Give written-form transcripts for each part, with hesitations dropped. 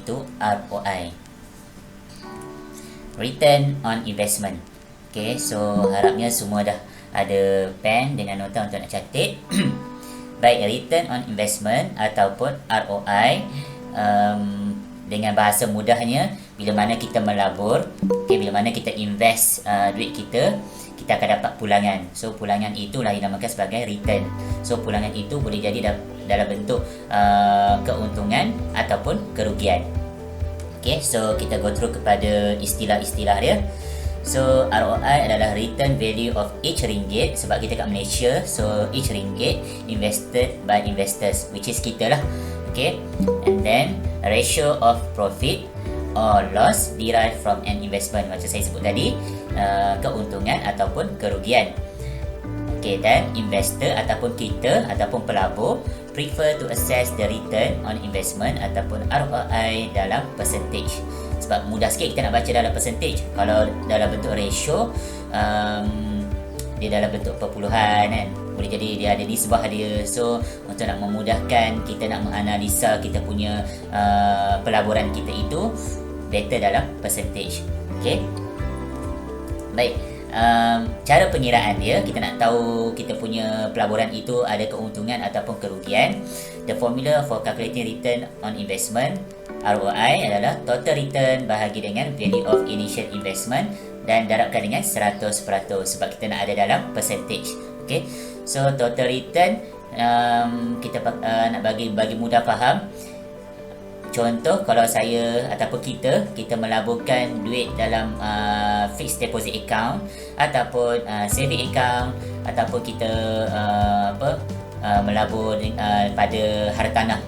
iaitu ROI, Return on Investment. Okay, so harapnya semua dah ada pen dengan nota untuk nak catat. Baik, return on investment ataupun ROI, dengan bahasa mudahnya, bila mana kita melabur, okay, bila mana kita invest duit kita, kita akan dapat pulangan. So pulangan itulah yang dinamakan sebagai return. So pulangan itu boleh jadi dalam bentuk keuntungan ataupun kerugian. Okay, so kita go through kepada istilah-istilah dia. So ROI adalah return value of each ringgit, sebab kita kat Malaysia, so each ringgit invested by investors, which is kita lah. Okay, and then ratio of profit or loss derived from an investment, macam saya sebut tadi, keuntungan ataupun kerugian. Okay, dan investor ataupun kita ataupun pelabur prefer to assess the return on investment ataupun ROI dalam percentage. Sebab mudah sikit kita nak baca dalam percentage. Kalau dalam bentuk ratio, dia dalam bentuk perpuluhan kan, boleh jadi dia ada nisbah dia. So untuk nak memudahkan kita nak menganalisa kita punya pelaburan kita itu, better dalam percentage. Okay, baik. Cara pengiraan dia, kita nak tahu kita punya pelaburan itu ada keuntungan ataupun kerugian. The formula for calculating return on investment, ROI, adalah total return bahagi dengan value of initial investment dan darabkan dengan 100%, sebab kita nak ada dalam percentage. Okay, so total return, kita nak bagi mudah faham. Contoh, kalau saya ataupun kita melaburkan duit dalam fixed deposit account ataupun saving account, ataupun kita melabur pada hartanah.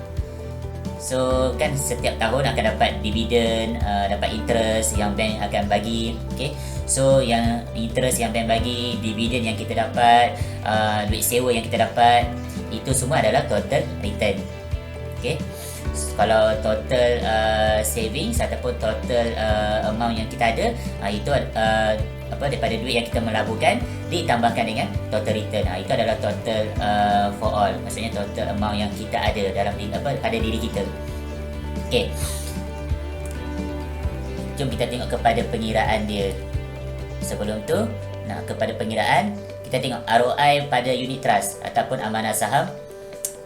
So kan setiap tahun akan dapat dividen, dapat interest yang bank akan bagi. Okay, so yang interest yang bank bagi, dividen yang kita dapat, duit sewa yang kita dapat, itu semua adalah total return. Okay, kalau total savings ataupun total amount yang kita ada, itu daripada duit yang kita melaburkan ditambahkan dengan total return, itu adalah total for all, maksudnya total amount yang kita ada dalam pada diri kita. Okey, jom kita tengok kepada pengiraan dia. Sebelum tu, kepada pengiraan, kita tengok ROI pada unit trust ataupun amanah saham.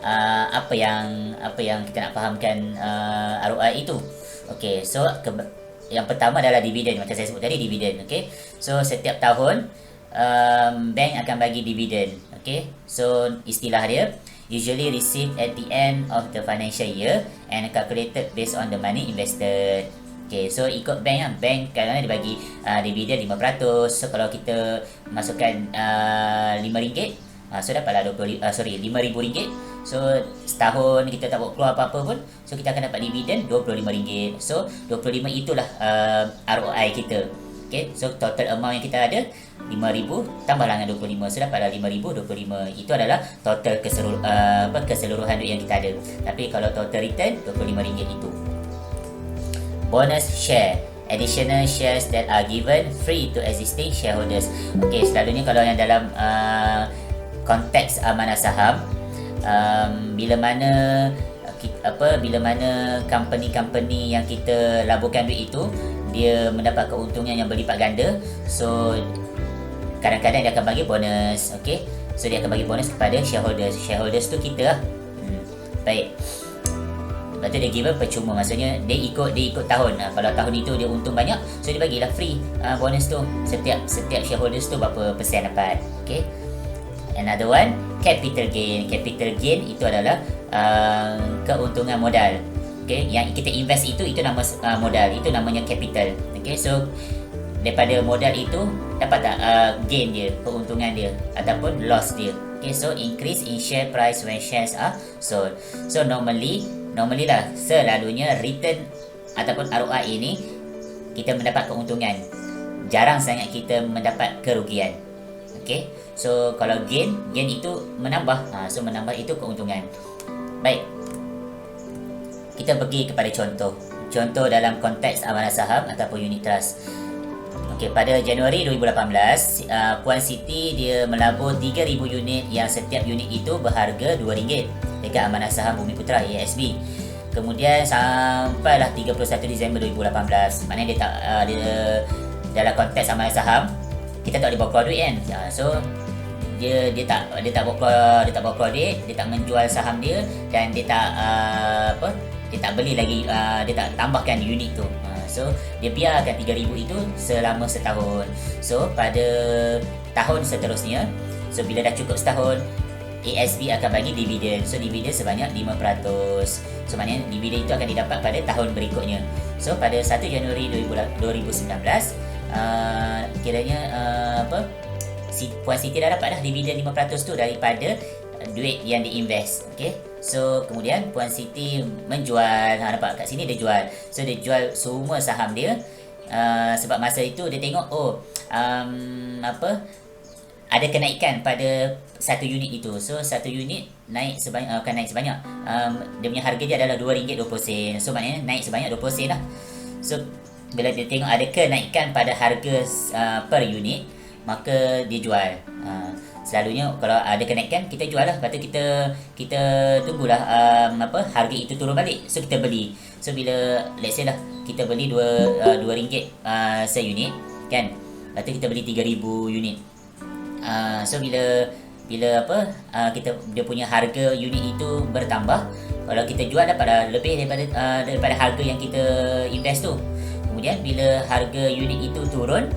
Apa yang kita nak fahamkan ROI itu. Okey, so yang pertama adalah dividen, macam saya sebut tadi, dividen. Okey, so setiap tahun bank akan bagi dividen. Okey, so istilah dia usually received at the end of the financial year and calculated based on the money invested. Okay, so ikut bank lah. Bank kadang-kadang dia bagi dividen 5%. So kalau kita masukkan RM5, so dapatlah RM5,000. So setahun kita tak buat keluar apa-apa pun, so kita akan dapat dividen RM25. So 25 itulah ROI kita. Okay, so total amount yang kita ada RM5,000 tambahlah dengan 25, so dapatlah RM5,025. Itu adalah total keseluruhan duit yang kita ada. Tapi kalau total return RM25 itu. Bonus share, additional shares that are given free to existing shareholders. Okay, selalunya kalau yang dalam konteks amanah saham, bila mana company-company yang kita laburkan duit itu, dia mendapat keuntungan yang berlipat ganda, so kadang-kadang dia akan bagi bonus. Okay, so dia akan bagi bonus kepada shareholders tu kita lah. Baik, lepas tu dia given percuma, maksudnya dia ikut tahun. Kalau tahun itu dia untung banyak, so dia bagilah free bonus tu. Setiap shareholders tu berapa persen dapat. Okay, another one, capital gain. Capital gain itu adalah keuntungan modal. Okay, yang kita invest itu nama modal, itu namanya capital. Okay, so daripada modal itu dapat tak gain dia, keuntungan dia ataupun loss dia. Okay, so increase in share price when shares are sold. So normally lah, selalunya return ataupun ROI ini kita mendapat keuntungan, jarang sangat kita mendapat kerugian. Okay, so kalau gain itu menambah, so menambah itu keuntungan. Baik, kita pergi kepada contoh dalam konteks amanah saham ataupun unit trust. Okey, pada Januari 2018, Puan Siti dia melabur 3,000 unit yang setiap unit itu berharga RM2 dekat amanah saham Bumi Putra ASB. Kemudian sampailah 31 Disember 2018. Maknanya dia tak dia dalam konteks amalan saham, kita tak boleh bawa keluar duit kan. So dia tak bawa keluar duit, dia tak menjual saham dia, dan dia tak dia tak beli lagi, dia tak tambahkan unit tu. So dia biarkan 3,000 itu selama setahun. So pada tahun seterusnya, so bila dah cukup setahun, ASB akan bagi dividen. So dividen sebanyak 5%. So maknanya dividen itu akan didapat pada tahun berikutnya. So pada 1 Januari 2019, kiranya Puan Siti dah dapat dah dividen 5% tu daripada duit yang diinvest. Okay. So kemudian Puan Siti menjual, nampak kat sini dia jual. So dia jual semua saham dia, sebab masa itu dia tengok ada kenaikan pada satu unit itu. So satu unit naik sebanyak, bukan naik sebanyak, dia punya harga dia adalah RM2.20. So maknanya naik sebanyak 20 sen lah. So bila dia tengok ada kenaikan pada harga per unit, maka dia jual. Selalunya kalau ada kenaikan, kita jual lah. Lepas tu kita tunggulah harga itu turun balik. So kita beli. So bila let's say lah kita beli RM2 seunit kan. Lepas tu kita beli 3,000 unit. So bila dia punya harga unit itu bertambah, kalau kita jual dapat lebih daripada harga yang kita invest tu. Kemudian bila harga unit itu turun,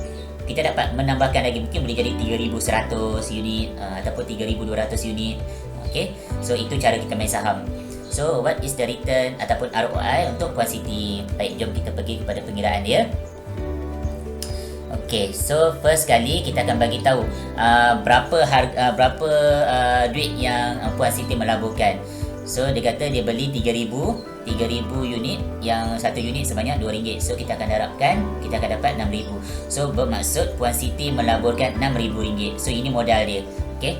kita dapat menambahkan lagi, mungkin boleh jadi 3,100 unit ataupun 3,200 unit. Okay, so itu cara kita main saham. So what is the return ataupun ROI untuk Puan Siti? Baik, jom kita pergi kepada pengiraan dia. Okay, so first kali kita akan bagi tahu berapa duit yang Puan Siti melaburkan. So dia kata dia beli 3,000 unit, yang satu unit sebanyak RM2. So kita akan dapat 6,000. So bermaksud Puan Siti melaburkan RM6,000. So ini modal dia. Okay.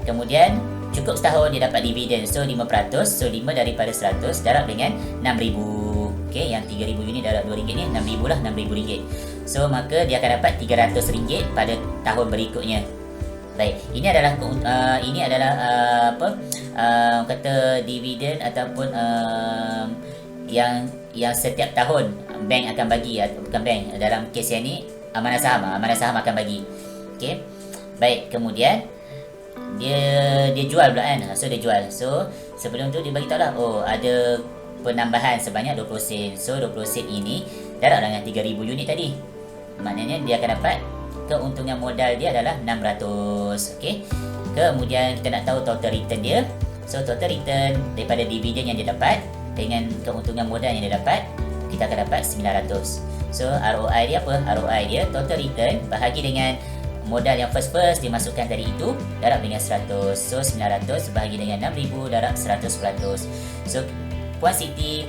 Kemudian cukup setahun dia dapat dividen. So 5%. So 5 daripada 100 darab dengan 6,000. Okay, yang 3,000 unit darab RM2 ni 6,000 lah, RM6,000. So maka dia akan dapat RM300 pada tahun berikutnya. Baik, ini adalah kata dividen ataupun yang setiap tahun bank akan bagi, bukan bank, dalam kes yang ni amanah saham akan bagi. Okey. Baik, kemudian dia jual pula kan. So dia jual. So sebelum tu dia bagi tahu lah, ada penambahan sebanyak 20 sen. So 20 sen ini darab dengan 3,000 unit tadi. Maknanya dia akan dapat keuntungan modal dia adalah 600. Okey. Kemudian kita nak tahu total return dia. So total return daripada dividen yang dia dapat dengan keuntungan modal yang dia dapat, kita akan dapat 900. So ROI dia apa? ROI dia total return bahagi dengan modal yang first dia masukkan tadi itu darab dengan 100. So 900 bahagi dengan 6,000 darab 100%. So Puan Siti,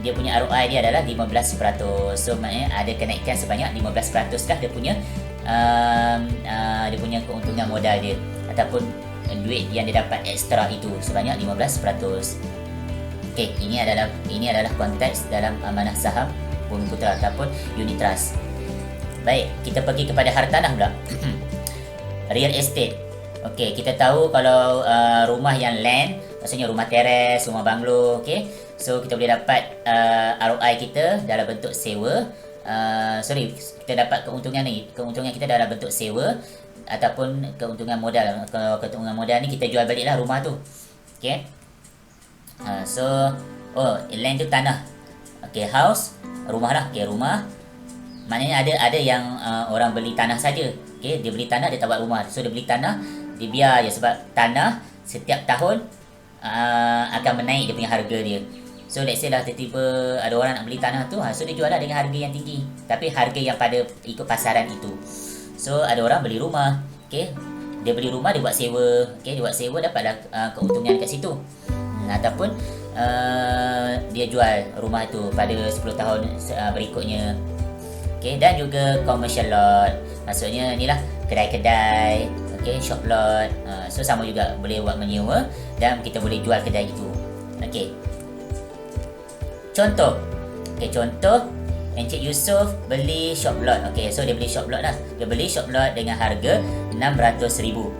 dia punya ROI dia adalah 15%. So maknanya ada kenaikan sebanyak 15% kah dia punya keuntungan modal dia ataupun duit yang dia dapat ekstra itu sebanyak 15%. Okey, ini adalah konteks dalam amanah saham Bumi Putra ataupun unit trust. Baik, kita pergi kepada hartanah pula. Real estate. Okey, kita tahu kalau rumah yang land, maksudnya rumah teres, rumah banglo, okey. So kita boleh dapat ROI kita dalam bentuk sewa. Kita dapat keuntungan kita dalam bentuk sewa ataupun keuntungan modal. Kalau keuntungan modal ni kita jual baliklah rumah tu. Okey. Land tu tanah. Okey, house, rumah lah. Okey, rumah. Maknanya ada yang orang beli tanah saja. Okey, dia beli tanah, dia tak buat rumah. So dia beli tanah, dia biar je sebab tanah setiap tahun akan menaik dia punya harga dia. So let's say lah tiba-tiba ada orang nak beli tanah tu, so dia jual lah dengan harga yang tinggi, tapi harga yang pada ikut pasaran itu. So ada orang beli rumah, okay, dia beli rumah, dia buat sewa, okay, dia buat sewa dapatlah keuntungan kat situ. Ataupun dia jual rumah tu pada 10 tahun berikutnya. Okay, dan juga commercial lot, maksudnya ni lah kedai-kedai, okay, shop lot. So sama juga boleh buat menyewa dan kita boleh jual kedai itu. Okay. Contoh Encik Yusof beli shop lot. Okay, so dia beli shop lot lah. Dia beli shop lot dengan harga 600,000.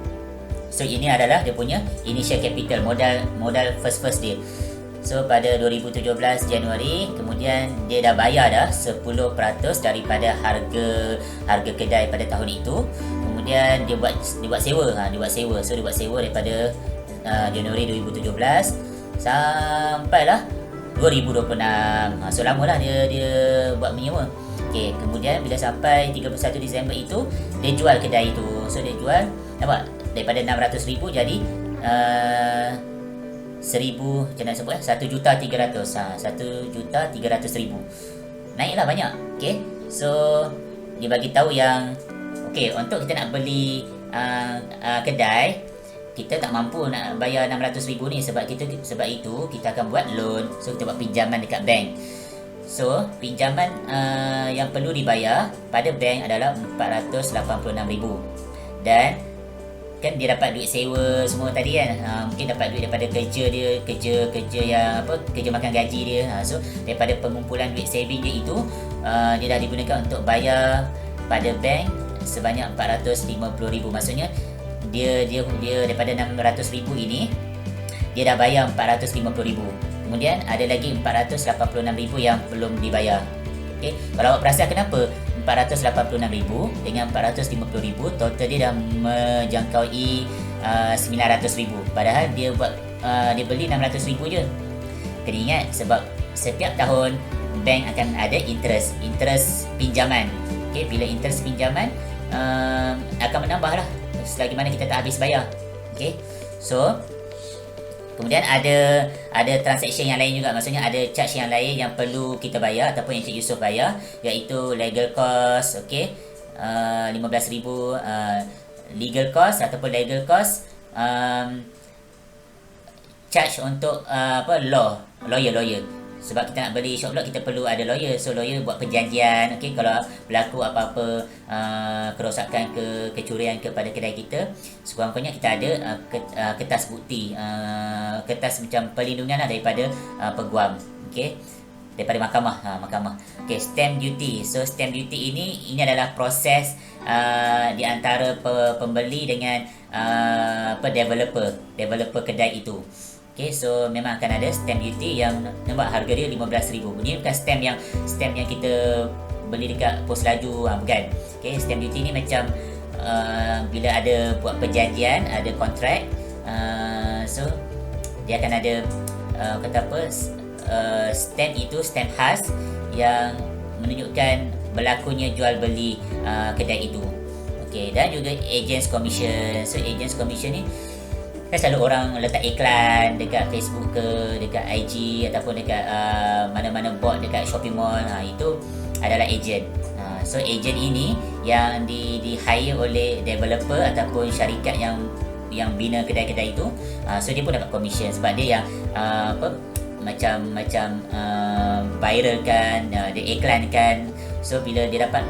So ini adalah dia punya initial capital, modal first dia. So pada 2017 Januari, kemudian dia dah bayar dah 10% daripada harga kedai pada tahun itu. Kemudian dia buat sewa, dia buat sewa. So dia buat sewa daripada Januari 2017 sampailah 2026. So lama lah dia buat menyewa. Okey, kemudian bila sampai 31 Disember itu, dia jual kedai itu. So dia jual, nampak, daripada 600,000 jadi 1,000, macam mana sebut 1,300,000. 1,300,000. Naiklah banyak. Okey. So dia bagi tahu yang okey, untuk kita nak beli kedai, kita tak mampu nak bayar 600,000 ni sebab itu kita akan buat loan. So kita buat pinjaman dekat bank. So pinjaman yang perlu dibayar pada bank adalah 486,000. Dan kan dia dapat duit sewa semua tadi kan, mungkin dapat duit daripada kerja yang kerja makan gaji dia. So daripada pengumpulan duit saving dia itu, dia dah digunakan untuk bayar pada bank sebanyak 450,000. Maksudnya dia daripada 600,000 ini dia dah bayar 450,000. Kemudian ada lagi 486,000 yang belum dibayar. Okey, kalau awak perasan kenapa 486,000 dengan 450,000, total dia dah menjangkaui 900,000. Padahal dia beli 600,000 je. Kena ingat sebab setiap tahun bank akan ada interest pinjaman. Okey, bila interest pinjaman akan menambah lah selagi mana kita tak habis bayar. Okey, so kemudian ada transaction yang lain juga. Maksudnya ada charge yang lain yang perlu kita bayar ataupun yang Encik Yusof bayar, iaitu legal cost. Okey, 15,000 legal cost ataupun legal cost, charge untuk lawyer. Sebab kita nak beli shop lot, kita perlu ada lawyer. So lawyer buat perjanjian. Okey, kalau berlaku apa-apa kerosakan kecurian kepada kedai kita, sekurang-kurangnya kita ada kertas bukti, kertas macam perlindungan lah daripada peguam. Okey, daripada mahkamah. Okey, stamp duty. So stamp duty ini adalah proses di antara pembeli dengan developer kedai itu. Okay, so memang akan ada stamp duty yang nampak harga dia 15,000. Ini bukan stamp yang kita beli dekat pos laju, bukan. Okay, stamp duty ni macam bila ada buat perjanjian, ada kontrak, so dia akan ada stamp khas yang menunjukkan berlakunya jual beli kedai itu. Okay, dan juga agents commission. So agents commission ni kan selalu orang letak iklan dekat Facebook ke, dekat IG ataupun dekat mana-mana board dekat shopping mall. Itu adalah agent. So agent ini yang di hire oleh developer ataupun syarikat yang bina kedai-kedai itu. So dia pun dapat commission sebab dia yang macam viralkan, dia iklankan. So bila dia dapat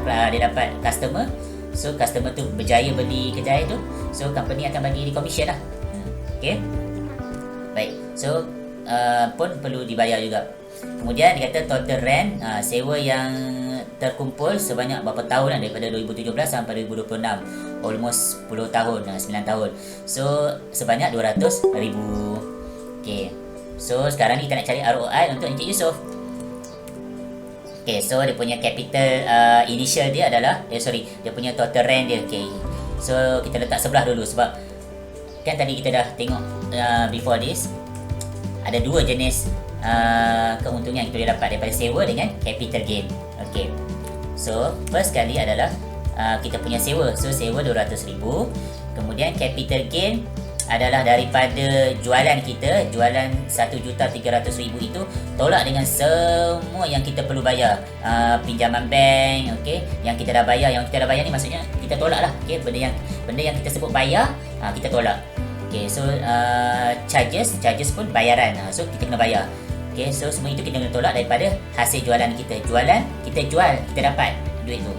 customer, so customer tu berjaya beli kedai tu, so company akan bagi dia commission lah. Okay, baik. So pun perlu dibayar juga. Kemudian dia kata total rent, sewa yang terkumpul sebanyak berapa tahun lah, daripada 2017 sampai 2026, almost 10 tahun, 9 tahun. So sebanyak 200,000. Okay, so sekarang ni kita nak cari ROI untuk Encik Yusof. Okay, so dia punya capital initial dia adalah dia punya total rent dia. Okay, so kita letak sebelah dulu sebab kan tadi kita dah tengok before this ada dua jenis keuntungan yang kita boleh dapat daripada sewa dengan capital gain. Okay, so first kali adalah kita punya sewa. So sewa 200,000. Kemudian capital gain adalah daripada jualan kita, jualan 1,300,000 itu tolak dengan semua yang kita perlu bayar, pinjaman bank. Okay, yang kita dah bayar ni maksudnya kita tolak lah. Okay, benda yang kita sebut bayar, kita tolak. Okay, so charges pun bayaran, so kita kena bayar. Okay, so semua itu kita kena tolak daripada hasil jualan kita. Kita jual, kita dapat duit tu.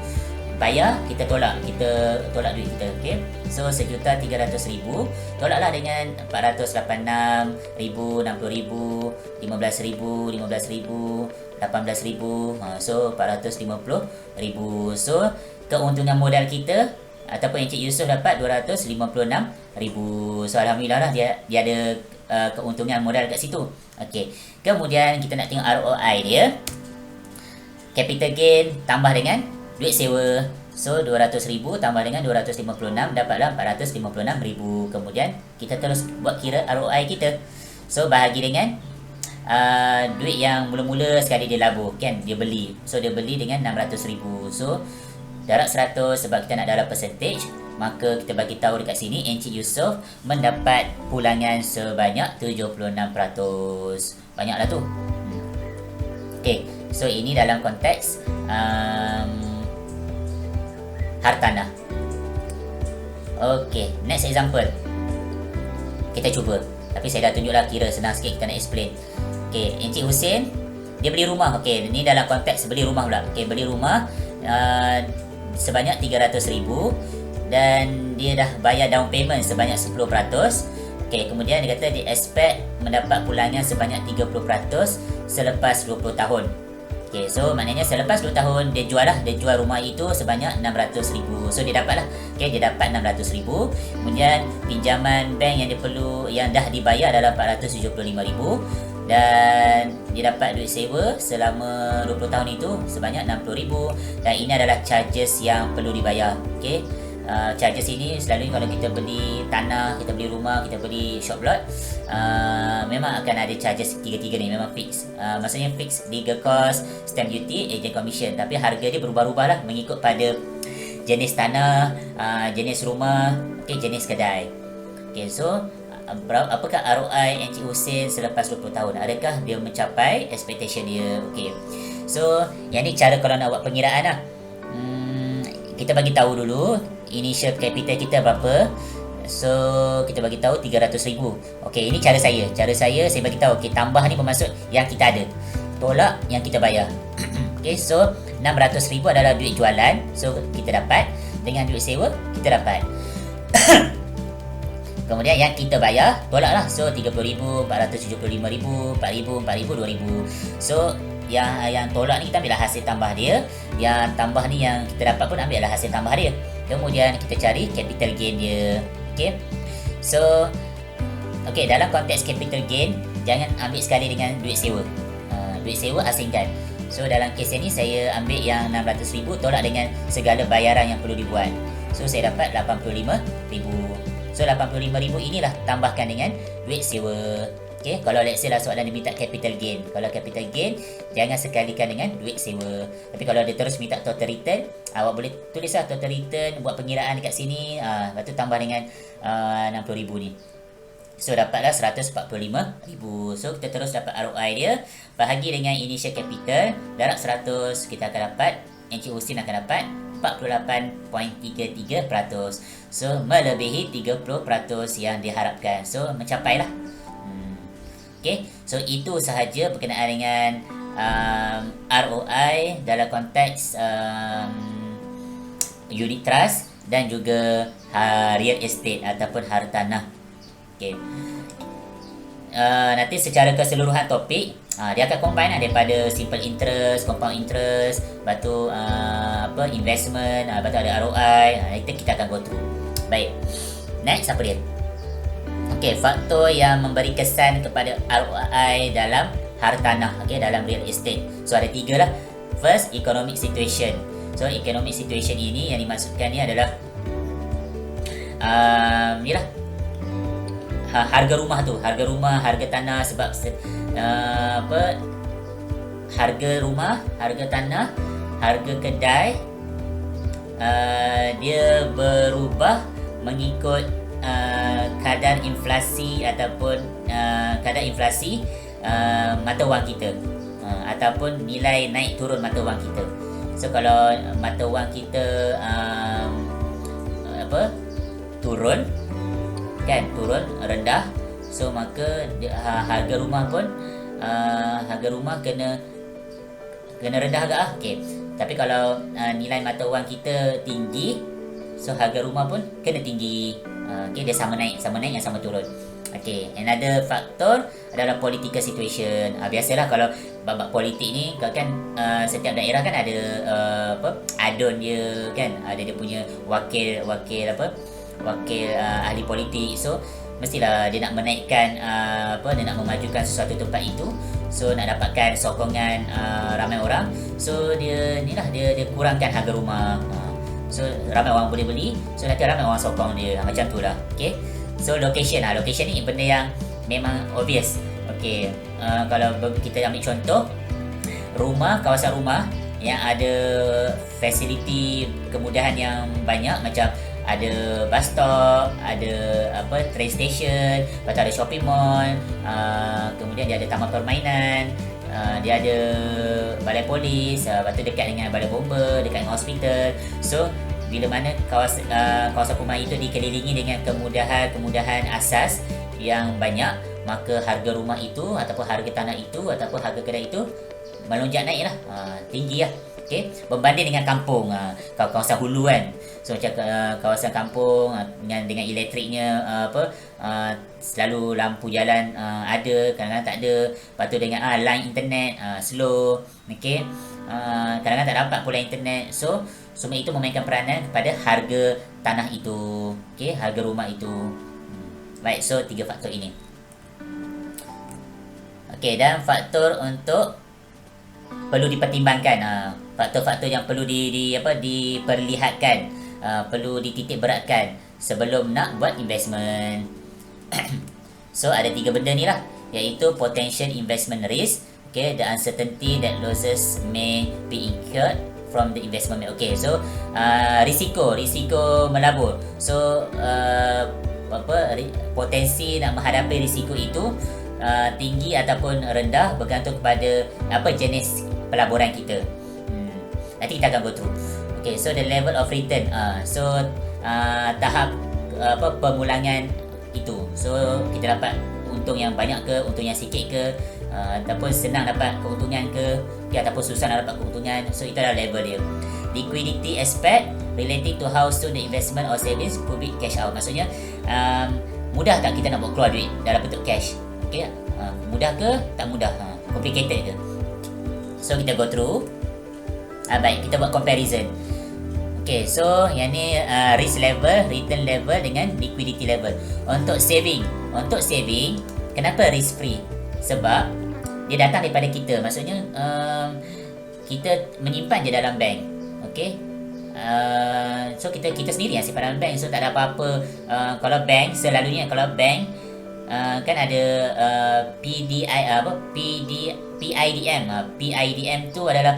Bayar, kita tolak duit kita. Okay, so 1,300,000 tolaklah dengan 486,000, 60,000, 15,000, 18,000, so 450,000. So keuntungan modal kita ataupun Encik Yusof dapat 256,000. So alhamdulillah lah dia ada keuntungan modal kat situ. Okey. Kemudian kita nak tengok ROI dia. Capital gain tambah dengan duit sewa. So 200,000 tambah dengan 256 dapatlah 456,000. Kemudian kita terus buat kira ROI kita. So bahagi dengan duit yang mula-mula sekali dia labur kan, dia beli. So dia beli dengan 600,000. So darab 100 sebab kita nak darab percentage, maka kita bagi tahu dekat sini Encik Yusof mendapat pulangan sebanyak 76%. Banyaklah tu. Okey, so ini dalam konteks hartanah. Okey, next example. Kita cuba. Tapi saya dah tunjuklah, kira senang sikit kita nak explain. Okey, Encik Hussein dia beli rumah. Okey, ni dalam konteks beli rumah pula. Okey, beli rumah sebanyak 300,000 dan dia dah bayar down payment sebanyak 10%. Okey, kemudian dia kata dia expect mendapat pulangan sebanyak 30% selepas 20 tahun. Okey, so maknanya selepas 2 tahun dia jual rumah itu sebanyak 600,000. So dia dapatlah. Okey, dia dapat 600,000. Kemudian pinjaman bank yang dia perlu yang dah dibayar adalah 475,000 dan dia dapat duit sewa selama 20 tahun itu sebanyak 60,000 dan ini adalah charges yang perlu dibayar. Okey. Charges ini selalu kalau kita beli tanah, kita beli rumah, kita beli shop lot, memang akan ada charges tiga-tiga ni, memang fix. Maksudnya fix legal cost, stamp duty, agent commission. Tapi harga dia berubah-ubah lah mengikut pada jenis tanah, jenis rumah, okay, jenis kedai. Okay, so apakah ROI Encik Hussein selepas 20 tahun? Adakah dia mencapai expectation dia? Okay. So yang ni cara kalau nak buat pengiraan lah. Kita bagi tahu dulu initial capital kita berapa. So kita bagi tahu 300,000. Okey, ini cara saya. Saya bagi tahu okey, tambah ni bermaksud yang kita ada. Tolak yang kita bayar. Okey, so 600,000 adalah duit jualan. So kita dapat dengan duit sewa kita dapat. Kemudian yang kita bayar tolaklah. So 30,000, 475,000, 4,000, 4,000, 2,000. So yang tolak ni kita ambillah hasil tambah dia. Yang tambah ni yang kita dapat pun ambillah hasil tambah dia. Kemudian kita cari capital gain dia. Okey. So okey, dalam konteks capital gain jangan ambil sekali dengan duit sewa. Duit sewa asingkan. So dalam kes ini saya ambil yang 600,000 tolak dengan segala bayaran yang perlu dibuat. So saya dapat 85,000. So 85,000 inilah tambahkan dengan duit sewa. Okey, kalau let's say lah soalan dia minta capital gain. Kalau capital gain jangan sekalikan dengan duit sewa. Tapi kalau dia terus minta total return, awak boleh tulislah total return, buat pengiraan dekat sini, lepas tu tambah dengan 60,000 ni. So dapatlah 145,000. So kita terus dapat ROI dia, bahagi dengan initial capital, darab 100, kita akan dapat Encik Hussein akan dapat 48.33%. So melebihi 30% yang diharapkan. So mencapailah. Okay, so itu sahaja berkenaan dengan ROI dalam konteks unit trust dan juga real estate ataupun hartanah. Okay. Nanti secara keseluruhan topik dia akan combine daripada simple interest, compound interest, lepas tu investment, lepas tu ada ROI. Itu kita akan go through. Baik, next apa dia? Okey, faktor yang memberi kesan kepada ROI dalam hartanah, okey, dalam real estate. So ada 3 lah. First, economic situation. So economic situation ini yang dimaksudkan ni adalah inilah harga rumah tu, harga tanah, sebab harga rumah, harga tanah, harga kedai dia berubah mengikut kadar inflasi ataupun kadar inflasi mata wang kita, ataupun nilai naik turun mata wang kita. So kalau mata wang kita turun rendah, so maka harga rumah pun kena rendah agak lah. Okay. Tapi kalau nilai mata wang kita tinggi, so harga rumah pun kena tinggi. Okay, dia sama naik yang sama turun. Okay, another factor adalah political situation. Biasalah kalau bab politik ni kan, setiap daerah kan ada adun dia kan, ada dia punya wakil ahli politik. So mestilah dia nak menaikkan dia nak memajukan sesuatu tempat itu. So nak dapatkan sokongan ramai orang. So dia kurangkan harga rumah. So ramai orang boleh beli. So nanti ramai orang sokong dia. Macam tu lah. Okay. So location ni benda yang memang obvious. Okay. Kalau kita ambil contoh kawasan rumah yang ada fasiliti kemudahan yang banyak, macam ada bus stop, ada train station, lepas tu ada shopping mall, kemudian dia ada taman permainan, dia ada balai polis, lepas tu dekat dengan balai bomba, dekat dengan hospital. So bila mana kawasan rumah itu dikelilingi dengan kemudahan asas yang banyak, maka harga rumah itu ataupun harga tanah itu ataupun harga kedai itu melonjak naik lah, tinggi lah. Okay. Berbanding dengan kampung, kawasan hulu kan. So macam kawasan kampung dengan elektriknya selalu lampu jalan ada, kadang-kadang tak ada. Lepas tu dengan line internet slow. Okay. Kadang-kadang tak dapat pula internet. So semua itu memainkan peranan kepada harga tanah itu. Okay, harga rumah itu. Baik, so 3 faktor ini. Okay, dan faktor untuk perlu dipertimbangkan, faktor-faktor yang perlu diperlihatkan, perlu dititik beratkan sebelum nak buat investment. So ada 3 benda ni lah, iaitu potential investment risk, okay, the uncertainty that losses may be incurred from the investment. Okay, so risiko melabur. So potensi nak menghadapi risiko itu tinggi ataupun rendah bergantung kepada jenis pelaburan kita. Nanti kita akan go through. Okay, so the level of return. Tahap pemulangan itu. So kita dapat untung yang banyak ke, untung yang sikit ke, ataupun senang dapat keuntungan ke, ataupun susah nak dapat keuntungan. So itu adalah level dia. Liquidity aspect relating to how soon the investment or savings could be cash out. Maksudnya mudah tak kita nak buat keluar duit dalam bentuk cash? Okay, mudah ke tak mudah? Complicated ke? So kita go through. Baik, kita buat comparison. Okay, so yang ni risk level, return level dengan liquidity level. Untuk saving, kenapa risk free? Sebab dia datang daripada kita. Maksudnya kita menyimpan je dalam bank. Okay, so kita sendiri yang simpan dalam bank. So tak ada apa-apa. Kalau bank selalunya, kan ada PIDM tu adalah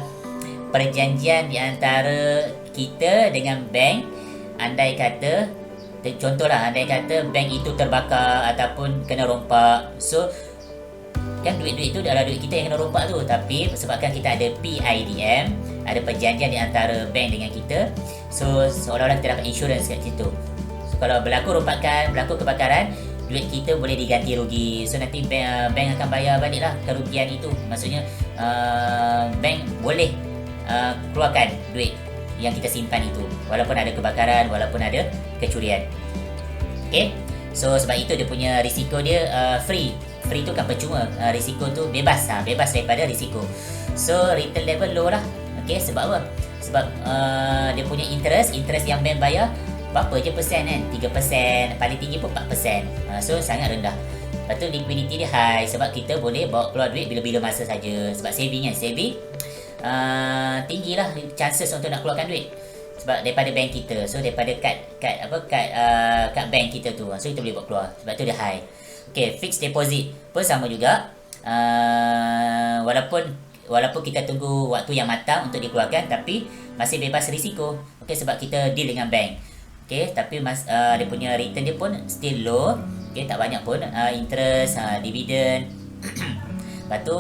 perjanjian di antara kita dengan bank. Andai kata bank itu terbakar ataupun kena rompak, so kan duit-duit itu adalah duit kita yang kena rompak tu. Tapi sebabkan kita ada PIDM, ada perjanjian di antara bank dengan kita, so seolah-olah kita dapat insurans kat situ. So kalau berlaku kebakaran, duit kita boleh diganti rugi. So nanti bank akan bayar baliklah kerugian itu. Maksudnya bank boleh keluarkan duit yang kita simpan itu, walaupun ada kebakaran, walaupun ada kecurian. Okay, so sebab itu dia punya risiko dia free tu kan percuma. Risiko tu bebas daripada risiko. So return level low lah. Okay, sebab apa? Sebab dia punya interest yang bank bayar berapa je persen kan? 3%, paling tinggi pun 4%. So sangat rendah. Lepas tu liquidity dia high, sebab kita boleh bawa keluar duit bila-bila masa saja. Sebab saving tinggi lah chances untuk nak keluarkan duit sebab daripada bank kita. So daripada kad bank kita tu, so kita boleh bawa keluar. Sebab tu dia high. Okay, fixed deposit pun sama juga. Walaupun kita tunggu waktu yang matang untuk dikeluarkan, tapi masih bebas risiko. Okay, sebab kita deal dengan bank. Okay, tapi dia punya return dia pun still low. Okay, tak banyak pun interest, dividend. Lepas tu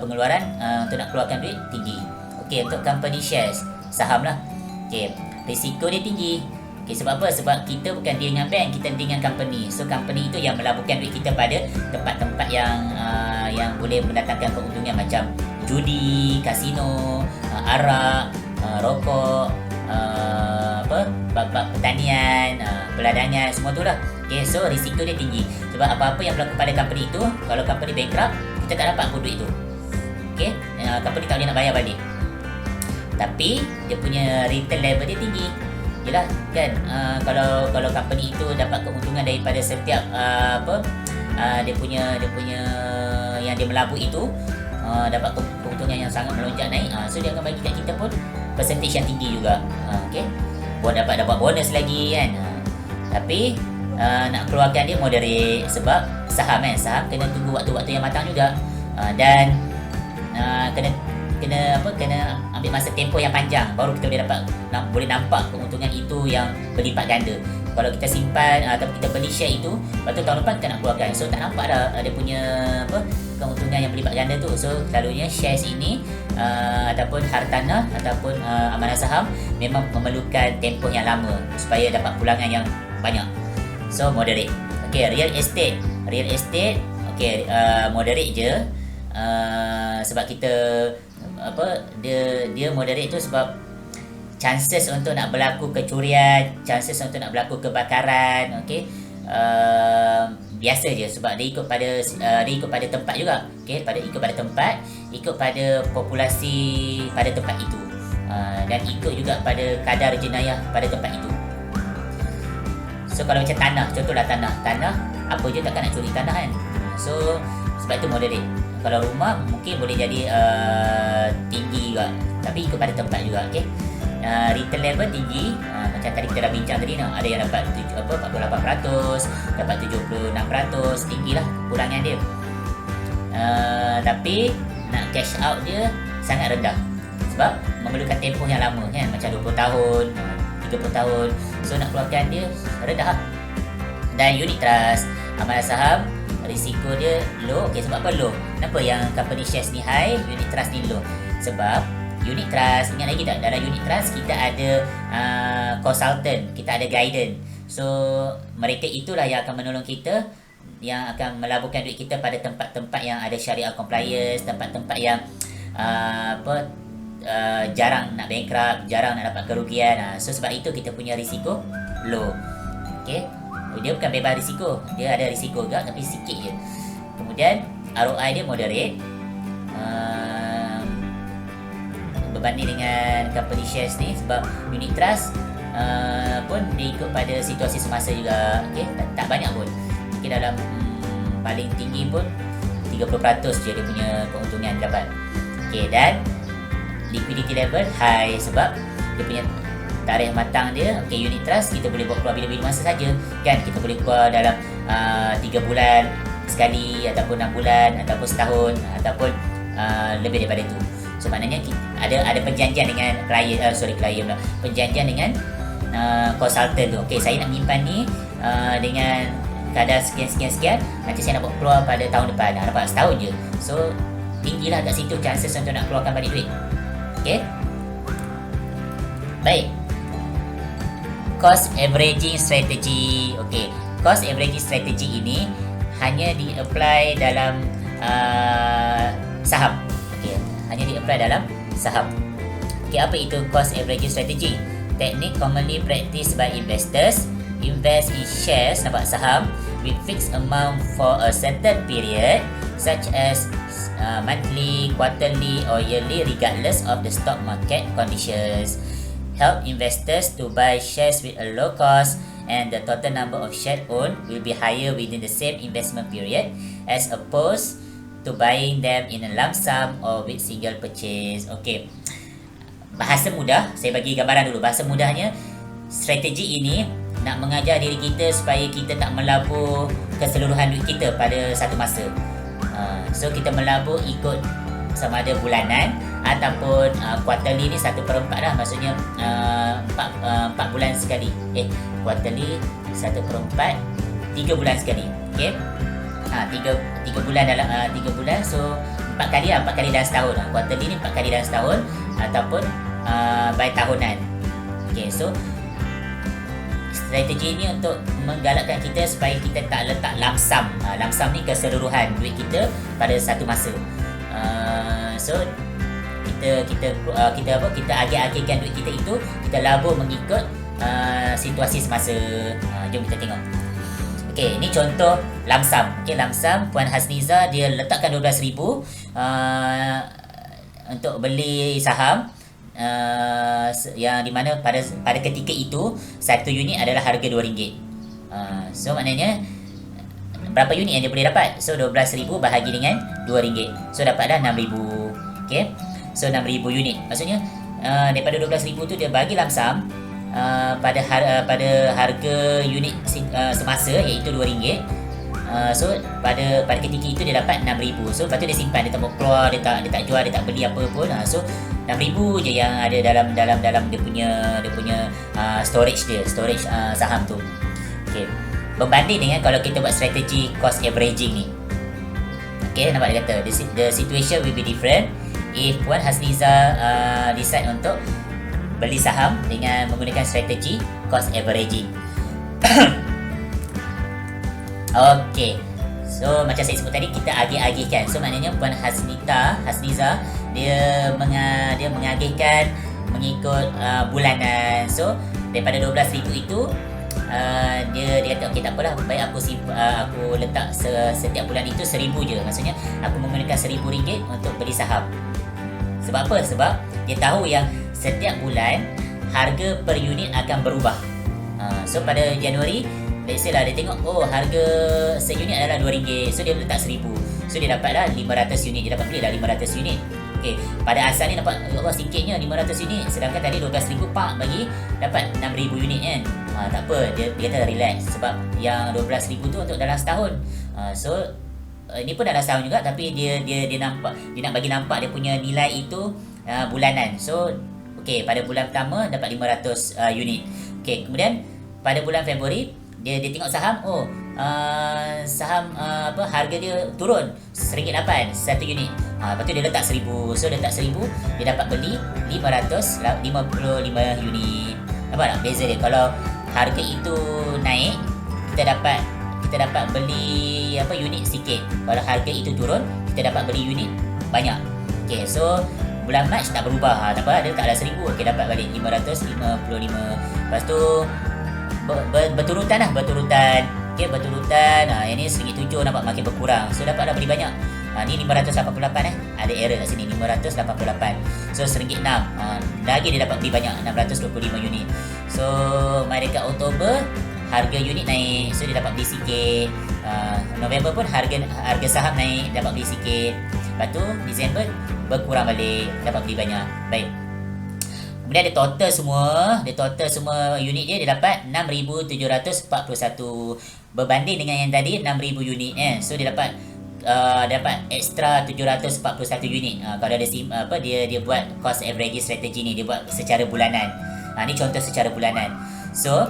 pengeluaran untuk nak keluarkan duit tinggi. Okay, untuk company shares, saham lah. Okay, risiko dia tinggi. Okay, sebab apa? Sebab kita bukan deal dengan bank, kita deal dengan company. So company itu yang melaburkan duit kita pada tempat-tempat yang boleh mendatangkan keuntungan, macam judi, kasino, arak, rokok, bab pertanian, peladangan, semua tu lah. Okay, so risiko dia tinggi. Sebab apa-apa yang berlaku pada company itu, kalau company bankrupt, kita tak dapat apa duit tu. Okay, company tak boleh nak bayar balik. Tapi dia punya return level dia tinggi. Yelah kan, kalau company itu dapat keuntungan daripada setiap dia punya yang dia melabur itu, dapat keuntungan yang sangat melonjak naik, so dia akan bagi kat kita pun percentage yang tinggi juga. Okey, dapat bonus lagi kan. Tapi nak keluarkan dia moderate, sebab saham kena tunggu waktu-waktu yang matang juga, dan kena ambil masa tempoh yang panjang baru kita boleh nampak keuntungan itu yang berlipat ganda. Kalau kita simpan atau kita beli share itu, lepas tu tahun depan kita nak keluarkan, so tak nampak dah ada punya keuntungan yang berlipat ganda tu. So selalunya shares ini ataupun hartanah ataupun amanah saham memang memerlukan tempoh yang lama supaya dapat pulangan yang banyak. So moderate. Okey, real estate okey, moderate je. Sebab kita dia moderate tu sebab chances untuk nak berlaku kecurian, chances untuk nak berlaku kebakaran, okey, biasa je, sebab dia ikut pada tempat juga. Okey, ikut pada tempat, ikut pada populasi pada tempat itu, dan ikut juga pada kadar jenayah pada tempat itu. So kalau macam tanah, contohlah tanah apa je takkan nak curi tanah kan. So sebab itu moderate. Kalau rumah mungkin boleh jadi tinggi juga, tapi ikut pada tempat juga. Okey, return level tinggi, macam tadi kita dah bincang tadi, ada yang dapat 48%, dapat 76%, tinggilah kurangan dia. Tapi nak cash out dia sangat rendah sebab memerlukan tempoh yang lama kan, macam 20 tahun, 30 tahun. So nak keluarkan dia rendah. Dan unit trust, amanah saham, risiko dia low. Okey, sebab apa low? Kenapa yang company shares ni high, unit trust ni low? Sebab unit trust, ingat lagi tak, dalam unit trust kita ada consultant, kita ada guidance. So mereka itulah yang akan menolong kita, yang akan melaburkan duit kita pada tempat-tempat yang ada syariah compliance, tempat-tempat yang jarang nak bankrupt, jarang nak dapat kerugian. So sebab itu kita punya risiko low. Okey, dia bukan bebas risiko, dia ada risiko juga tapi sikit je. Kemudian ROI dia moderate, berbanding dengan company shares ni, sebab unit trust pun dia ikut pada situasi semasa juga. Okey, tak banyak pun, mungkin dalam paling tinggi pun 30% je dia punya keuntungan dapat. Okey, dan liquidity level high sebab dia punya tarikh matang dia. Okey, unit trust kita boleh buat keluar bila-bila masa saja kan, kita boleh keluar dalam 3 bulan sekali, ataupun 6 bulan, ataupun setahun, ataupun lebih daripada itu. So maknanya ada perjanjian dengan perjanjian dengan consultant tu. Okey, saya nak menyimpan ni dengan kadar sekian, nanti saya nak buat keluar pada tahun depan, dapat setahun je. So tinggilah kat situ chances untuk nak keluarkan balik duit. Okey, baik. Cost averaging strategy. Okey, cost averaging strategy ini hanya di-apply dalam saham. Okey, hanya di-apply dalam saham. Okey, apa itu cost averaging strategy? Teknik commonly practiced by investors. Invest in shares, nampak, saham with fixed amount for a certain period, such as monthly, quarterly or yearly, regardless of the stock market conditions. Help investors to buy shares with a low cost, and the total number of shares owned will be higher within the same investment period as opposed to buying them in a lump sum or with single purchase. Okey, bahasa mudah, saya bagi gambaran dulu. Bahasa mudahnya, strategi ini nak mengajar diri kita supaya kita tak melabur keseluruhan duit kita pada satu masa. So kita melabur ikut sama ada bulanan ataupun quarterly ni 1/4 lah, maksudnya 4 bulan sekali. Quarterly 1/4, 3 bulan sekali. Okey, 3 bulan dalam 3 bulan, so 4 kali lah, 4 kali dalam setahun. Quarterly ni 4 kali dalam setahun, ataupun by tahunan. Okey, so strategi ini untuk menggalakkan kita supaya kita tak letak lump sum. Lump sum ni keseluruhan duit kita pada satu masa. So kita agih-agihkan duit kita itu, kita labur mengikut situasi semasa. Jom kita tengok. Okey, ini contoh lump sum. Okey, lump sum Puan Hasniza dia letakkan 12,000 untuk beli saham yang di mana pada ketika itu satu unit adalah harga RM2. So maknanya berapa unit yang dia boleh dapat? So 12,000 bahagi dengan RM2. So dapatlah 6,000. Okay. So 6,000 unit. Maksudnya daripada 12,000 tu dia bagi lamsam pada harga unit semasa iaitu RM2. So pada ketika itu dia dapat 6,000. So lepas tu dia simpan, dia tak mau keluar, dia tak jual, dia tak beli apa pun. So 6,000 je yang ada dalam dia punya storage saham tu. Okey. Berbanding dengan kalau kita buat strategi cost averaging ni. Okey, nampak dia kata the situation will be different if Puan Hasniza decide untuk beli saham dengan menggunakan strategi cost averaging. Okey. So macam saya sebut tadi, kita agih-agihkan. So maknanya Puan Hasniza dia mengagihkan mengikut bulanan. So daripada 12,000 itu dia kata okey, tak apalah, baik aku letak setiap bulan itu 1,000 je. Maksudnya aku menggunakan RM1,000 untuk beli saham. Sebab apa? Sebab dia tahu yang setiap bulan harga per unit akan berubah. So pada Januari, let's say lah, dia tengok harga seunit adalah RM2. So dia letak 1,000. So dia dapatlah 500 unit. Dia dapat belilah 500 unit. Okey, pada asal ni nampak Allah sikitnya 500 unit, sedangkan tadi 12,000 pak bagi dapat 6,000 unit kan. Tak apa, dia kata relax sebab yang 12,000 tu untuk dalam setahun. So ini pun dalam setahun juga, tapi dia nak bagi nampak dia punya nilai itu bulanan. So okey, pada bulan pertama dapat 500 unit. Okey, kemudian pada bulan Februari dia tengok saham, harga dia turun RM1.8 satu unit. Lepas tu dia letak 1,000. So dia letak 1,000, dia dapat beli 555 unit. Nampak tak beza dia? Kalau harga itu naik, kita dapat beli unit sikit. Kalau harga itu turun, kita dapat beli unit banyak. Okey, so bulan Mac tak berubah. Tak apa, dia letaklah 1,000. Okey, dapat balik 555. Lepas tu berturutan. Okey, berturutan. Yang ni RM1.7 nampak makin berkurang. So dapatlah beli banyak. Ni 588 ada error kat sini, 588. So RM1.6. Lagi dia dapat beli banyak, 625 unit. So mai dekat Oktober harga unit naik, so dia dapat beli sikit. November pun harga saham naik, dapat beli sikit. Lepas tu Disember berkurang balik, dapat beli banyak. Baik. Kemudian dia total semua unit dia dapat 6,741 berbanding dengan yang tadi 6,000 unit So dia dapat extra 741 unit. Kalau dia buat cost average strategy ni, dia buat secara bulanan. Ni contoh secara bulanan. So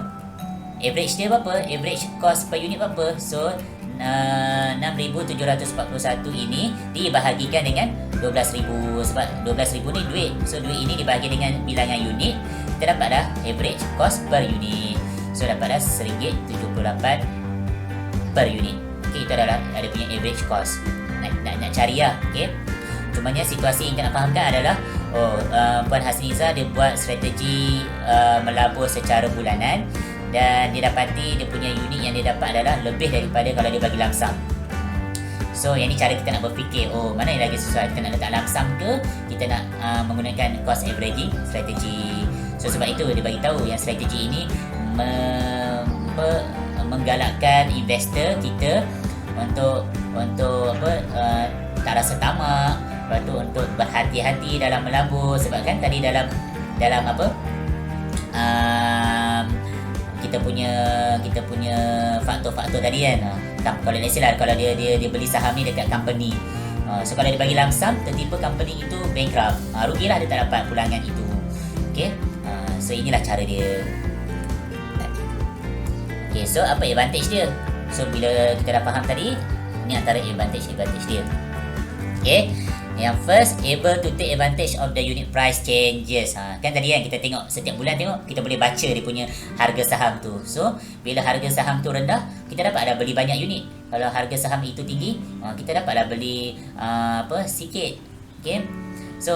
average dia berapa? Average cost per unit berapa? So 6,741 ini dibahagikan dengan 12,000 sebab 12,000 ni duit. So duit ini dibahagi dengan bilangan unit, kita dapatlah average cost per unit. So dapatlah RM1.78 per unit. Okey, itu adalah ada punya average cost. Nak cari lah. Okey. Cumanya situasi yang kita nak fahamkan adalah Puan Hasniza dia buat strategi melabur secara bulanan, dan dia dapati dia punya unit yang dia dapat adalah lebih daripada kalau dia bagi lamsam. So yang ni cara kita nak berfikir, mana yang lagi sesuai, kita nak letak lamsam ke kita nak menggunakan cost averaging strategi. So sebab itu dia bagi tahu yang strategi ini menggalakkan investor kita untuk tak rasa tamak, lepas tu untuk berhati-hati dalam melabur. Sebab kan tadi dalam kita punya faktor-faktor tadi kan. Kalau let's say lah, kalau dia beli saham ni dekat company, so kalau dia bagi lamsam, tiba-tiba company itu bankrupt, rugilah, dia tak dapat pulangan itu. Okay, so inilah cara dia. Okay, so apa advantage dia? So bila kita dah faham tadi, ni antara advantage dia. Okay, yang first, able to take advantage of the unit price changes. Kan tadi kan kita tengok setiap bulan, kita boleh baca dia punya harga saham tu. So bila harga saham tu rendah, kita dapatlah beli banyak unit. Kalau harga saham itu tinggi, kita dapatlah beli sikit. Okay, so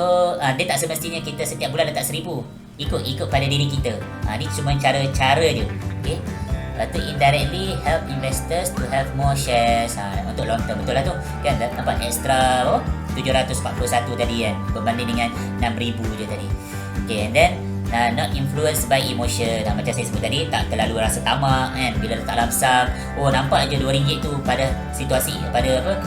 dia tak semestinya kita setiap bulan letak 1,000. Ikut pada diri kita. Ni cuma cara je. Okay, lepas tu indirectly help investors to have more shares. Untuk long term, betul lah tu kan, nampak extra 741 tadi kan, berbanding dengan 6,000 je tadi. Okay, and then not influenced by emotion. Macam saya sebut tadi, tak terlalu rasa tamak kan. Bila letak lamsam, nampak je RM2 tu pada situasi, pada apa,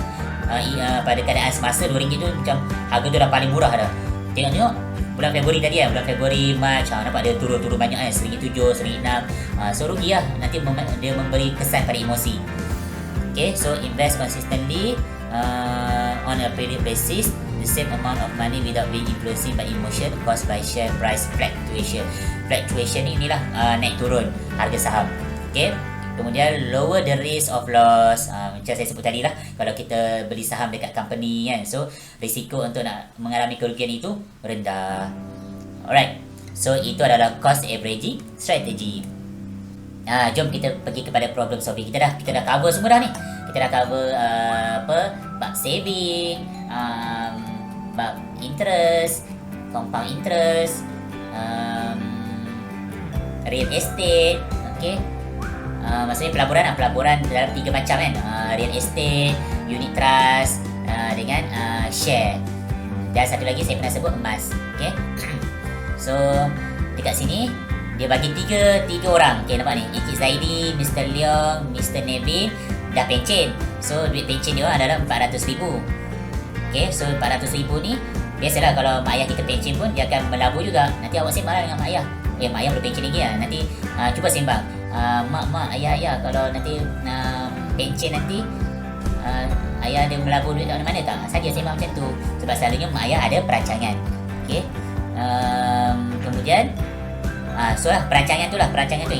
pada keadaan semasa RM2 tu macam harga tu dah paling murah dah. Tengok bulan Februari tadi kan, bulan Februari, Mac, nampak dia turun banyak kan, RM1,700, RM1,600. So rugi lah, nanti dia memberi kesan pada emosi. Okay, so invest consistently on a period basis, the same amount of money without being influenced by emotion caused by share price fluctuation. Fluctuation ni inilah naik turun harga saham. Okay, kemudian lower the risk of loss. Macam saya sebut tadi lah, kalau kita beli saham dekat company kan, so risiko untuk nak mengalami kerugian itu rendah. Alright, so itu adalah cost averaging strategy. Jom kita pergi kepada problem solving. Kita dah cover semua dah ni. Kita dah cover bab saving, bab interest, compound interest, real estate. Okay, maksudnya pelaburan dalam 3 macam kan, real estate, unit trust, dengan share. Dan satu lagi saya pernah sebut emas. Okay, so dekat sini dia bagi tiga orang. Okay, nampak ni, Encik Zaidi, Mr. Leong, Mr. Nevin dah pencen. So duit pencen dia adalah RM400,000. Okay, so RM400,000 ni biasalah kalau mak ayah kita pencen pun dia akan melabur juga. Nanti awak sembang dengan mak ayah. Mak ayah boleh pencen lagi lah. Nanti cuba sembang, mak, ayah kalau nanti pencen nanti ayah ada melabur duit kat mana tak? Saja sembang macam tu. Sebab selalunya mak ayah ada perancangan. Okay, kemudian so lah perancangan tu yang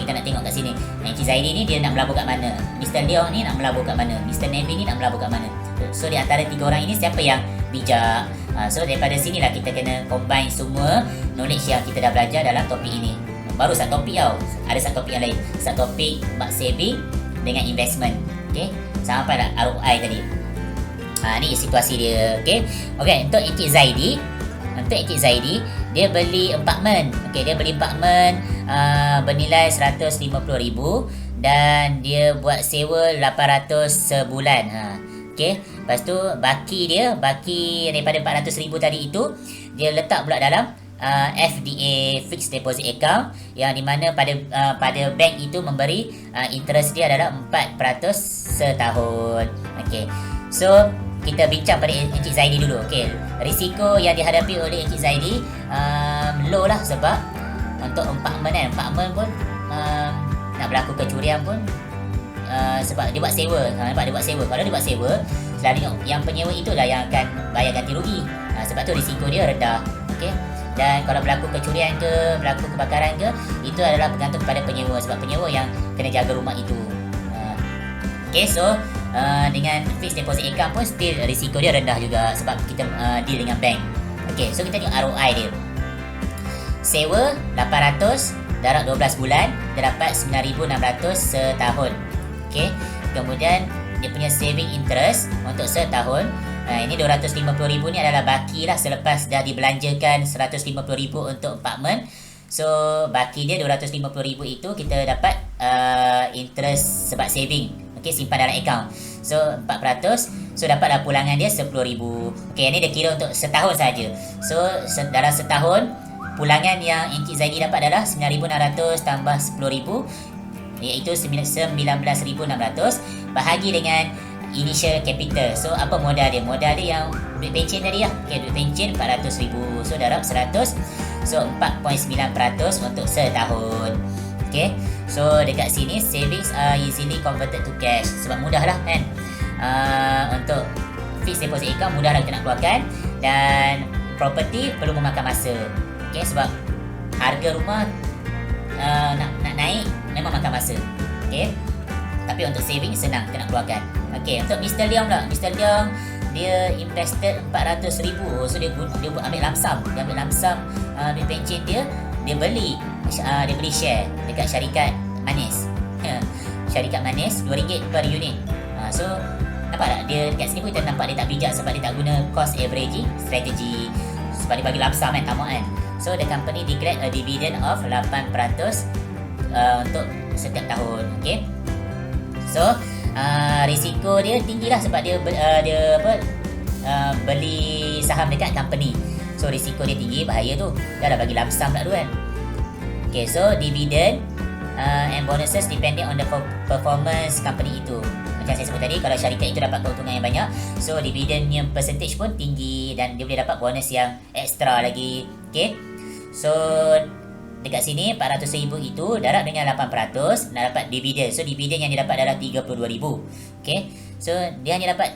kita nak tengok kat sini. Encik Zaidi ni dia nak melabur kat mana, Mr. Leong ni nak melabur kat mana, Mr. Nevin ni nak melabur kat mana. So di antara 3 orang ini siapa yang bijak? So daripada sinilah kita kena combine semua knowledge yang kita dah belajar dalam topik ini. Baru satu topik tau, ada satu topik yang lain. Satu topik bab saving dengan investment. Okay, sampai dah ROI tadi. Ni situasi dia. Okay, untuk Encik Zaidi dia beli apartmen. Okay, dia beli apartmen bernilai RM150,000 dan dia buat sewa RM800 sebulan. Okay, lepas tu baki daripada RM400,000 tadi itu dia letak pula dalam FDA, fixed deposit account, yang di mana pada bank itu memberi interest dia adalah 4% setahun. Okay, so kita bincang pada Encik Zaidi dulu. Okay, risiko yang dihadapi oleh Encik Zaidi low lah, sebab untuk apartmen pun nak berlaku kecurian pun sebab dia buat sewa. Nampak, dia buat sewa. Kalau dia buat sewa, selalunya yang penyewa itulah yang akan bayar ganti rugi. Sebab tu risiko dia rendah. Okay, dan kalau berlaku kecurian ke, berlaku kebakaran ke, itu adalah bergantung kepada penyewa, sebab penyewa yang kena jaga rumah itu. Okay, so dengan fixed deposit account pun still risiko dia rendah juga, sebab kita deal dengan bank. Okay, so kita tengok ROI dia. Sewa 800 darab 12 bulan, dia dapat 9,600 setahun. Okay, kemudian dia punya saving interest untuk setahun, ini 250,000 ni adalah baki lah selepas dah dibelanjakan 150,000 untuk apartmen. So baki dia 250,000 itu kita dapat interest sebab saving. Okay, simpan dalam account. So 4%, so dapatlah pulangan dia 10,000. Okay, ni dia kira untuk setahun saja. So dalam setahun pulangan yang Encik Zaidi dapat adalah 9,600 tambah 10,000, iaitu 19,600 bahagi dengan initial capital. So apa modal dia? Modal dia yang duit pencen tadi lah. Okay, duit pencen 400,000. So darab 100, so 4.9% untuk setahun. Okay, so dekat sini savings are easily converted to cash, sebab mudah lah kan. Untuk fixed deposit account mudah lah kita nak keluarkan, dan property perlu memakan masa. Okay, sebab harga rumah nak naik memang makan masa. Okay, tapi untuk saving senang kita nak keluarkan. Okay, untuk Mr. Leong pula, Mr. Leong dia invested 400,000. So dia ambil lamsam. Dia ambil lamsam duit pencen dia beli share dekat syarikat manis. Syarikat manis RM2 per unit. So nampak tak, dia dekat sini pun kita nampak dia tak bijak, sebab dia tak guna cost averaging strategy, sebab dia bagi lamsam kan, tamak kan. So the company declared a dividend of 8% untuk setiap tahun. Okay, so risiko dia tinggi lah, sebab dia beli saham dekat company. So risiko dia tinggi, bahaya tu. Dah lah bagi lump sum pula tu kan. Okay, so dividend and bonuses depending on the performance company itu. Macam saya sebut tadi, kalau syarikat itu dapat keuntungan yang banyak, so dividendnya percentage pun tinggi dan dia boleh dapat bonus yang extra lagi. Okay, so dekat sini 400,000 itu darab dengan 8% nak dapat dividen. So dividen yang dia dapat adalah 32,000. Okay, so dia hanya dapat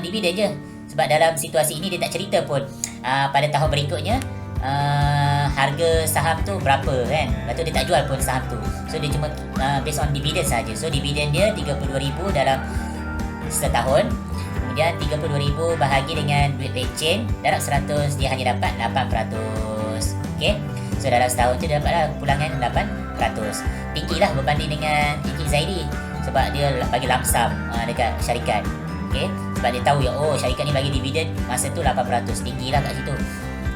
dividen je. Sebab dalam situasi ini dia tak cerita pun pada tahun berikutnya harga saham tu berapa kan. Lepas tu dia tak jual pun saham tu. So dia cuma based on dividen saja. So dividen dia 32,000 dalam setahun. Kemudian 32,000 bahagi dengan duit pencen darab 100, dia hanya dapat 8%. Okay, so dalam setahun tu dia dapatlah pulangan 8%. Tinggi lah berbanding dengan Encik Zaidi, sebab dia bagi lump sum dekat syarikat. Okay, sebab dia tahu ya, oh syarikat ni bagi dividen masa tu 8%, tinggi lah kat situ.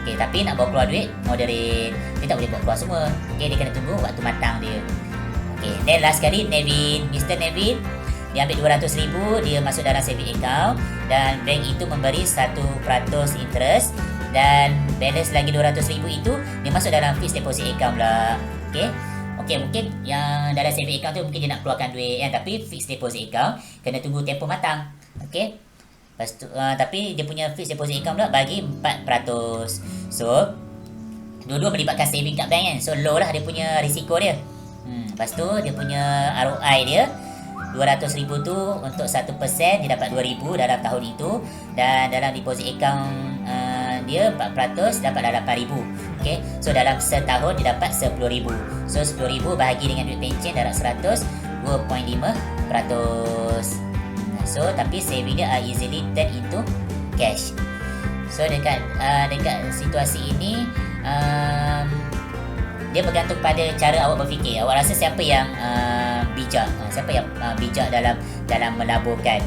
Okay, tapi nak bawa keluar duit moderate, dia tak boleh bawa keluar semua. Okay, dia kena tunggu waktu matang dia. Okay, then last sekali Nevin, Mr. Nevin, dia ambil 200,000, dia masuk dalam saving account dan bank itu memberi 1% interest, dan balance lagi 200,000 itu dia masuk dalam fixed deposit account pula. Okay, mungkin yang dalam saving account tu mungkin dia nak keluarkan duit kan, tapi fixed deposit account kena tunggu tempoh matang. Okay, lepas tu, tapi dia punya fixed deposit account pula bagi 4%. So dua-dua melibatkan saving kat bank kan, so low lah dia punya risiko dia. Lepas tu dia punya ROI dia 200,000 tu untuk 1% dia dapat 2,000 dalam tahun itu, dan dalam deposit account dia 4% dapat dalam 8,000. Okay, so dalam setahun dia dapat 10,000. So 10,000 bahagi dengan duit pencen darab 100, 2.5%. So tapi saving dia are easily turn into cash. So dekat situasi ini dia bergantung pada cara awak berfikir. Awak rasa siapa yang bijak? Siapa yang bijak dalam melaburkan?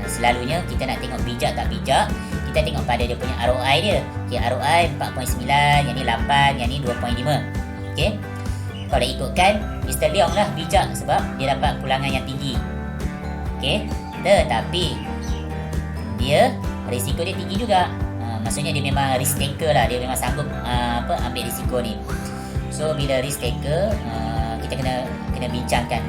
Selalunya kita nak tengok bijak tak bijak, kita tengok pada dia punya ROI dia. Okay, ROI 4.9, yang ni 8, yang ni 2.5. Okay, kalau ikutkan Mr. Leong lah bijak sebab dia dapat pulangan yang tinggi. Okay, tetapi dia risiko dia tinggi juga. Maksudnya dia memang risk taker lah, dia memang sanggup ambil risiko ni. So bila risk taker, kita kena bincangkan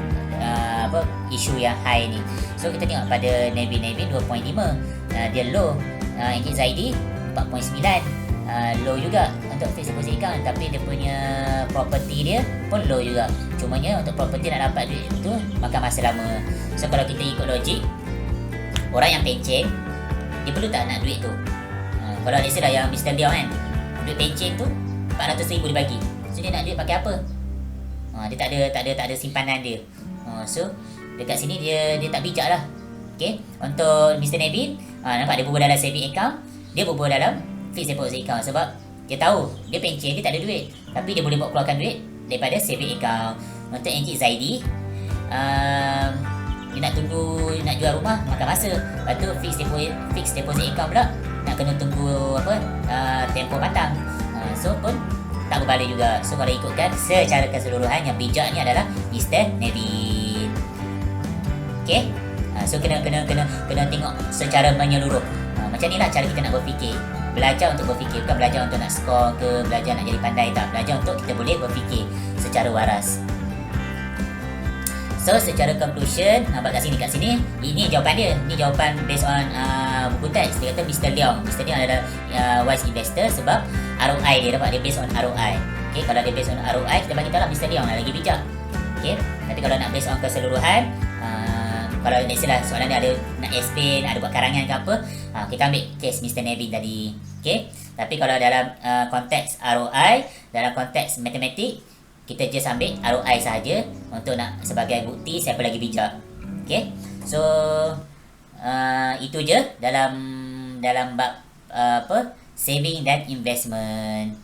isu yang high ni. So kita tengok pada Nevin 2.5, dia low. Encik Zaidi 4.9, low juga untuk fixed deposit account, tapi dia punya property dia pun low juga. Cumanya untuk property nak dapat duit tu makan masa lama. So kalau kita ikut logik, orang yang pencen dia perlu tak nak duit tu. Kalau let's say lah yang Mr. Leong kan, duit pencen tu 400,000 dibagi, so dia nak duit pakai apa? Dia tak ada simpanan dia. So dekat sini dia tak bijak lah. Okay, untuk Mr. Nevin, nampak dia bubuh dalam saving account, dia bubuh dalam fixed deposit account sebab dia tahu dia pencen, dia tak ada duit, tapi dia boleh bawa keluarkan duit daripada saving account. Untuk Encik Zaidi, dia nak tunggu nak jual rumah makan masa. Lepas tu fixed deposit account pula nak kena tunggu tempoh matang. So pun tak berbalik juga. So kalau ikutkan secara keseluruhan, yang bijak ni adalah Mr. Nevin. Okay, so kena tengok secara menyeluruh. Macam ni lah cara kita nak berfikir. Belajar untuk berfikir, bukan belajar untuk nak skor ke, belajar nak jadi pandai, tak. Belajar untuk kita boleh berfikir secara waras. So secara conclusion, nampak kat sini ini jawapan dia. Ini jawapan based on buku teks. Dia kata Mr. Leong adalah wise investor sebab ROI dia dapat, dia based on ROI. Okay, kalau dia based on ROI, kita bagi tahu lah Mr. Leong lagi bijak. Okay, tapi kalau nak based on keseluruhan, kalau let's say lah soalan dia ada nak explain, ada buat karangan ke apa, kita ambil case Mr. Nevin tadi. Okay, tapi kalau dalam konteks ROI, dalam konteks matematik, kita just ambil ROI sahaja untuk nak sebagai bukti siapa lagi bijak. Okay, so itu je dalam bab saving dan investment.